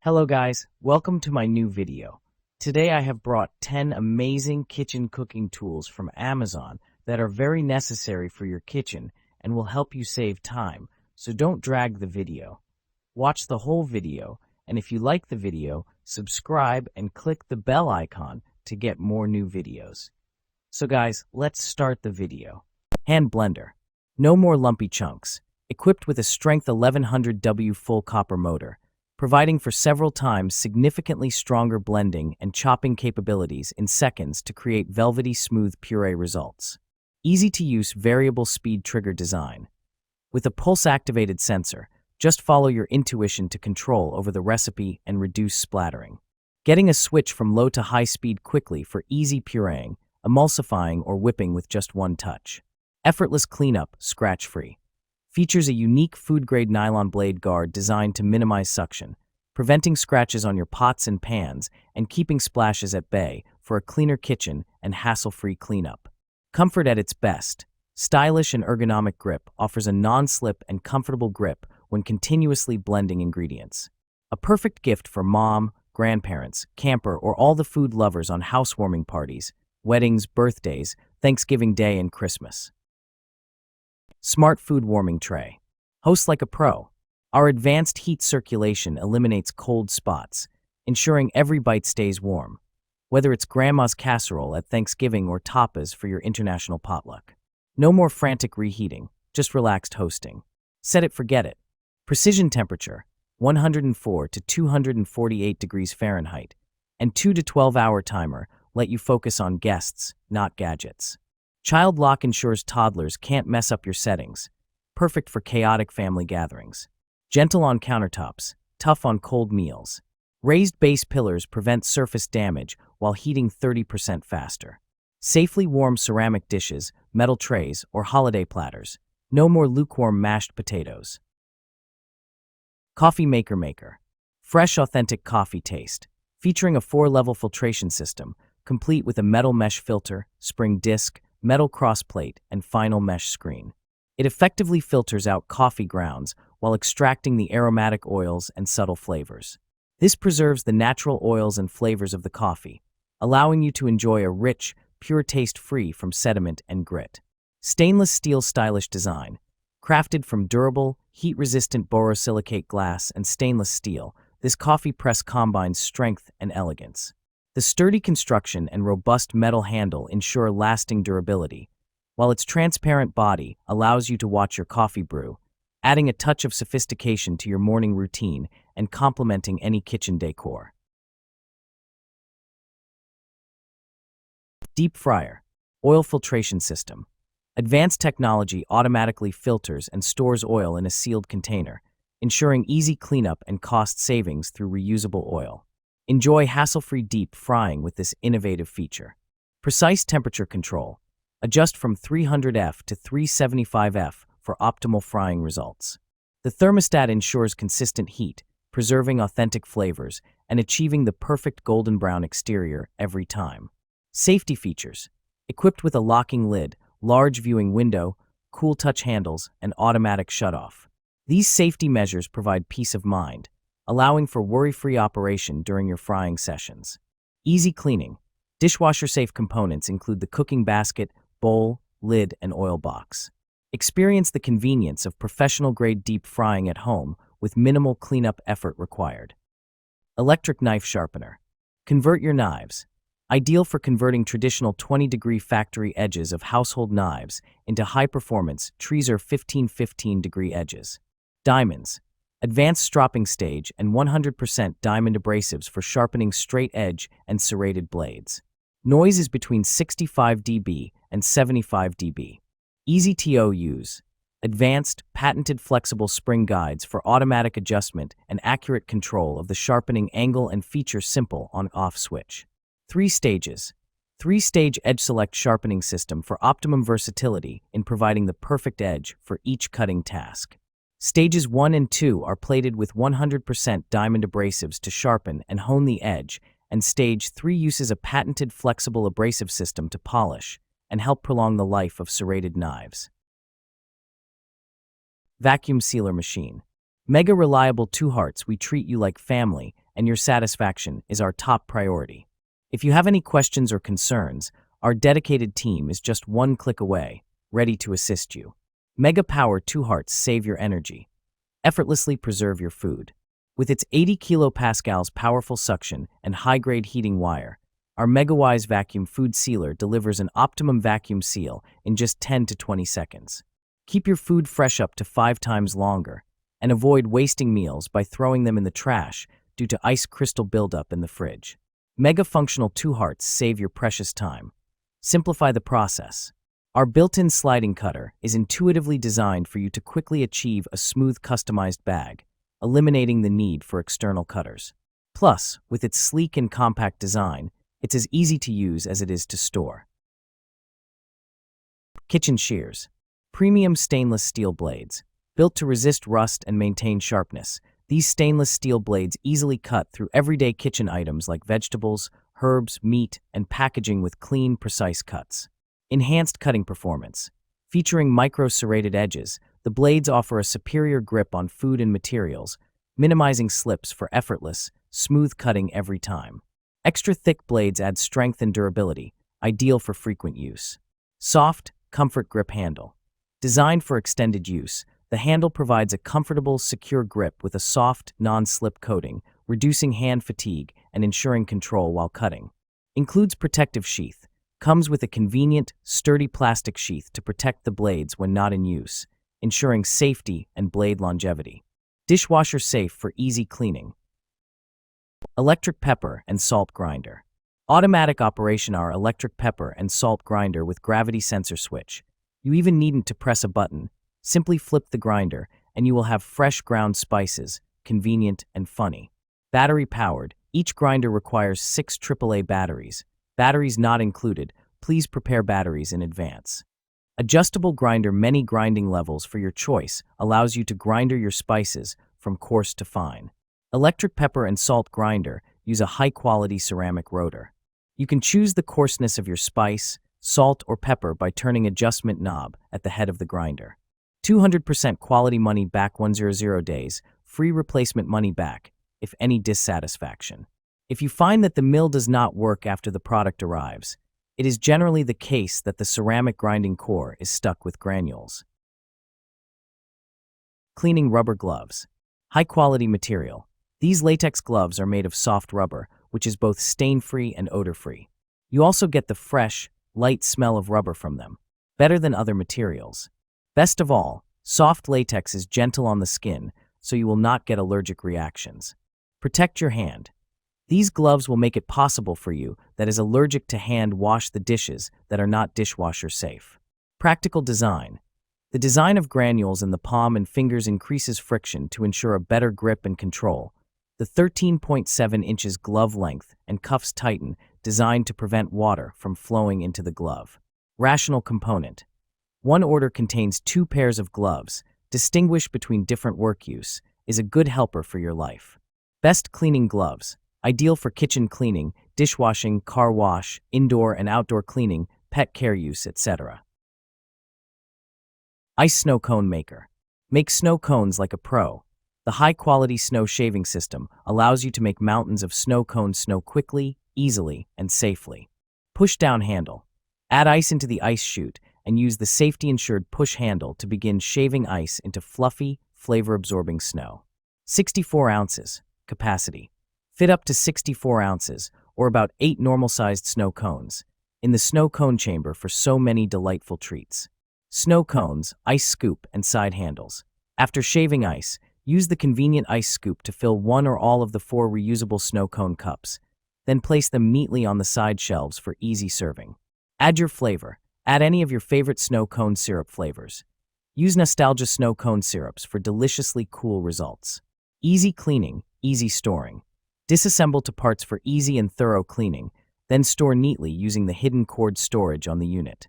Hello guys, welcome to my new video. Today I have brought 10 amazing kitchen cooking tools from Amazon that are very necessary for your kitchen and will help you save time, so don't drag the video. Watch the whole video, and if you like the video, subscribe and click the bell icon to get more new videos. So guys, let's start the video. Hand blender. No more lumpy chunks. Equipped with a strength 1100W full copper motor, providing for several times significantly stronger blending and chopping capabilities in seconds to create velvety smooth puree results. Easy-to-use variable speed trigger design. With a pulse-activated sensor, just follow your intuition to control over the recipe and reduce splattering. Getting a switch from low to high speed quickly for easy pureeing, emulsifying, or whipping with just one touch. Effortless cleanup, scratch-free. Features a unique food-grade nylon blade guard designed to minimize suction, preventing scratches on your pots and pans and keeping splashes at bay for a cleaner kitchen and hassle-free cleanup. Comfort at its best. Stylish and ergonomic grip offers a non-slip and comfortable grip when continuously blending ingredients. A perfect gift for mom, grandparents, camper, or all the food lovers on housewarming parties, weddings, birthdays, Thanksgiving Day, and Christmas. Smart food warming tray. Host like a pro. Our advanced heat circulation eliminates cold spots, ensuring every bite stays warm, whether it's grandma's casserole at Thanksgiving or tapas for your international potluck. No more frantic reheating, just relaxed hosting. Set it, forget it. Precision temperature, 104 to 248 degrees Fahrenheit, and 2 to 12-hour timer let you focus on guests, not gadgets. Child lock ensures toddlers can't mess up your settings. Perfect for chaotic family gatherings. Gentle on countertops, tough on cold meals. Raised base pillars prevent surface damage while heating 30% faster. Safely warm ceramic dishes, metal trays, or holiday platters. No more lukewarm mashed potatoes. Coffee maker. Fresh, authentic coffee taste. Featuring a 4-level filtration system, complete with a metal mesh filter, spring disc, metal crossplate, and final mesh screen. It effectively filters out coffee grounds while extracting the aromatic oils and subtle flavors. This preserves the natural oils and flavors of the coffee, allowing you to enjoy a rich, pure taste free from sediment and grit. Stainless steel stylish design. Crafted from durable, heat-resistant borosilicate glass and stainless steel, this coffee press combines strength and elegance. The sturdy construction and robust metal handle ensure lasting durability, while its transparent body allows you to watch your coffee brew, adding a touch of sophistication to your morning routine and complementing any kitchen decor. Deep fryer. Oil filtration system. Advanced technology automatically filters and stores oil in a sealed container, ensuring easy cleanup and cost savings through reusable oil. Enjoy hassle-free deep frying with this innovative feature. Precise temperature control. Adjust from 300F to 375F for optimal frying results. The thermostat ensures consistent heat, preserving authentic flavors and achieving the perfect golden brown exterior every time. Safety features. Equipped with a locking lid, large viewing window, cool touch handles, and automatic shutoff. These safety measures provide peace of mind, allowing for worry-free operation during your frying sessions. Easy cleaning. Dishwasher-safe components include the cooking basket, bowl, lid, and oil box. Experience the convenience of professional-grade deep frying at home with minimal cleanup effort required. Electric knife sharpener. Convert your knives. Ideal for converting traditional 20-degree factory edges of household knives into high-performance Treaser 1515-degree edges. Diamonds. Advanced stropping stage and 100% diamond abrasives for sharpening straight edge and serrated blades. Noise is between 65 dB and 75 dB. Easy to use. Advanced, patented flexible spring guides for automatic adjustment and accurate control of the sharpening angle and feature simple on-off switch. 3 stages. 3-stage edge select sharpening system for optimum versatility in providing the perfect edge for each cutting task. Stages 1 and 2 are plated with 100% diamond abrasives to sharpen and hone the edge, and Stage 3 uses a patented flexible abrasive system to polish and help prolong the life of serrated knives. Vacuum sealer machine. Mega reliable 2 hearts, we treat you like family and your satisfaction is our top priority. If you have any questions or concerns, our dedicated team is just one click away, ready to assist you. Mega Power 2 Hearts save your energy. Effortlessly preserve your food. With its 80 kilopascals powerful suction and high-grade heating wire, our MegaWise vacuum food sealer delivers an optimum vacuum seal in just 10 to 20 seconds. Keep your food fresh up to 5 times longer, and avoid wasting meals by throwing them in the trash due to ice crystal buildup in the fridge. Mega Functional 2 Hearts save your precious time. Simplify the process. Our built-in sliding cutter is intuitively designed for you to quickly achieve a smooth customized bag, eliminating the need for external cutters. Plus, with its sleek and compact design, it's as easy to use as it is to store. Kitchen Shears. Premium stainless steel blades. Built to resist rust and maintain sharpness, these stainless steel blades easily cut through everyday kitchen items like vegetables, herbs, meat, and packaging with clean, precise cuts. Enhanced cutting performance. Featuring micro-serrated edges, the blades offer a superior grip on food and materials, minimizing slips for effortless, smooth cutting every time. Extra thick blades add strength and durability, ideal for frequent use. Soft, comfort grip handle. Designed for extended use, the handle provides a comfortable, secure grip with a soft, non-slip coating, reducing hand fatigue and ensuring control while cutting. Includes protective sheath. Comes with a convenient, sturdy plastic sheath to protect the blades when not in use, ensuring safety and blade longevity. Dishwasher safe for easy cleaning. Electric pepper and salt grinder. Automatic operation. Our electric pepper and salt grinder with gravity sensor switch. You even needn't to press a button. Simply flip the grinder and you will have fresh ground spices, convenient and funny. Battery powered. Each grinder requires 6 AAA batteries. Batteries not included. Please prepare batteries in advance. Adjustable grinder. Many grinding levels for your choice allows you to grind your spices from coarse to fine. Electric pepper and salt grinder use a high-quality ceramic rotor. You can choose the coarseness of your spice, salt, or pepper by turning adjustment knob at the head of the grinder. 200% quality money back 100 days, free replacement money back, if any dissatisfaction. If you find that the mill does not work after the product arrives, it is generally the case that the ceramic grinding core is stuck with granules. Cleaning rubber gloves. High-quality material. These latex gloves are made of soft rubber, which is both stain-free and odor-free. You also get the fresh, light smell of rubber from them, better than other materials. Best of all, soft latex is gentle on the skin, so you will not get allergic reactions. Protect your hand. These gloves will make it possible for you that is allergic to hand wash the dishes that are not dishwasher safe. Practical design. The design of granules in the palm and fingers increases friction to ensure a better grip and control. The 13.7 inches glove length and cuffs tighten, designed to prevent water from flowing into the glove. Rational component. One order contains 2 pairs of gloves, distinguished between different work use, is a good helper for your life. Best cleaning gloves. Ideal for kitchen cleaning, dishwashing, car wash, indoor and outdoor cleaning, pet care use, etc. Ice Snow Cone Maker. Make snow cones like a pro. The high-quality snow shaving system allows you to make mountains of snow cones snow quickly, easily, and safely. Push-down handle. Add ice into the ice chute and use the safety-ensured push handle to begin shaving ice into fluffy, flavor-absorbing snow. 64 ounces. Capacity. Fit up to 64 ounces, or about 8 normal-sized snow cones, in the snow cone chamber for so many delightful treats. Snow cones, ice scoop, and side handles. After shaving ice, use the convenient ice scoop to fill one or all of the 4 reusable snow cone cups. Then place them neatly on the side shelves for easy serving. Add your flavor. Add any of your favorite snow cone syrup flavors. Use Nostalgia snow cone syrups for deliciously cool results. Easy cleaning, easy storing. Disassemble to parts for easy and thorough cleaning, then store neatly using the hidden cord storage on the unit.